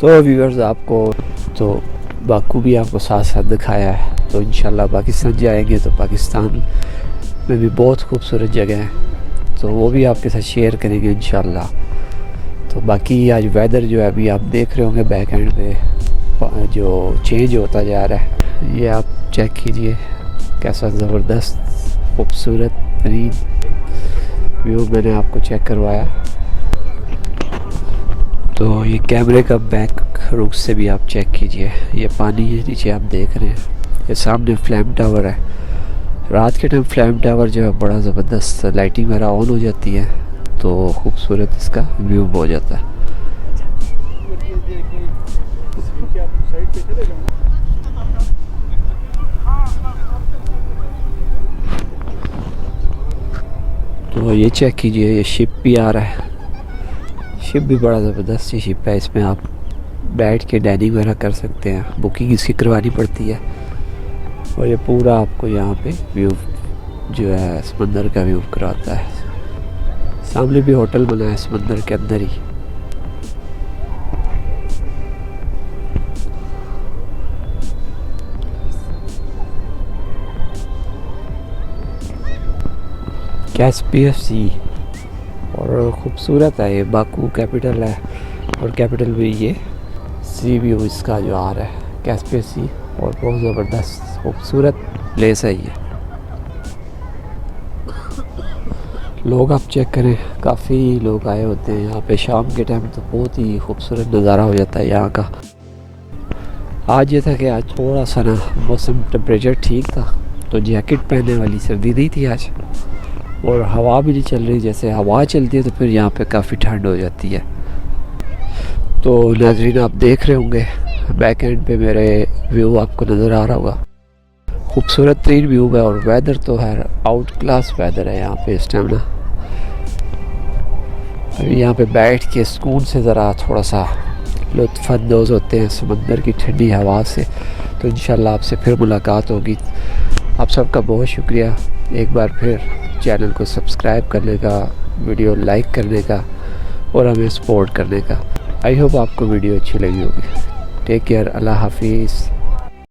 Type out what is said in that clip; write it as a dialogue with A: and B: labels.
A: तो व्यूअर्स आपको तो बाकू भी आपको साथ साथ दिखाया है। तो इंशाल्लाह पाकिस्तान जाएंगे तो पाकिस्तान में भी बहुत खूबसूरत जगह है, तो वो भी आपके साथ शेयर करेंगे इंशाल्लाह। तो बाकी आज वेदर जो है अभी आप देख रहे होंगे बैक एंड पे जो चेंज होता जा रहा है, ये आप चेक कीजिए कैसा ज़बरदस्त खूबसूरत तरीन व्यू मैंने आपको चेक करवाया। तो ये कैमरे का बैक रुख से भी आप चेक कीजिए, ये पानी है नीचे आप देख रहे हैं, ये सामने फ्लैम टावर है। रात के टाइम फ्लैम टावर जो है बड़ा ज़बरदस्त लाइटिंग वगैरह ऑन हो जाती है तो खूबसूरत इसका व्यू हो जाता है। तो ये चेक कीजिए, ये शिप भी आ रहा है, शिप भी बड़ा ज़बरदस्त शिप है, इसमें आप बैठ के डाइनिंग वगैरह कर सकते हैं, बुकिंग इसकी करवानी पड़ती है। और ये पूरा आपको यहाँ पे व्यू जो है समंदर का व्यू कराता है। सामने भी होटल बना है समंदर के अंदर ही। कैस्पियन सी और ख़ूबसूरत है, ये बाकू कैपिटल है और कैपिटल भी ये सी व्यू इसका जो आ रहा है कैस्पियन सी, और बहुत ज़बरदस्त खूबसूरत प्लेस है ये। लोग आप चेक करें, काफ़ी लोग आए होते हैं यहाँ पे शाम के टाइम, तो बहुत ही खूबसूरत नज़ारा हो जाता है यहाँ का। आज ये था कि आज थोड़ा सा ना मौसम टेम्परेचर ठीक था, तो जैकेट पहनने वाली सर्दी नहीं थी आज, और हवा भी नहीं चल रही। जैसे हवा चलती है तो फिर यहाँ पे काफ़ी ठंड हो जाती है। तो नाज़रीन आप देख रहे होंगे बैक एंड पे मेरे व्यू आपको नज़र आ रहा होगा, खूबसूरत तरीन व्यू है। और वेदर तो है आउट क्लास वेदर है यहाँ पे इस टाइम ना। अभी यहाँ पे बैठ के सुकून से ज़रा थोड़ा सा लुत्फ़अंदोज़ होते हैं समंदर की ठंडी हवा से। तो इंशाल्लाह आपसे फिर मुलाकात होगी। आप सबका बहुत शुक्रिया एक बार फिर चैनल को सब्सक्राइब करने का, वीडियो लाइक करने का और हमें सपोर्ट करने का। आई होप आपको वीडियो अच्छी लगी होगी। टेक केयर, अल्लाह हाफिज़।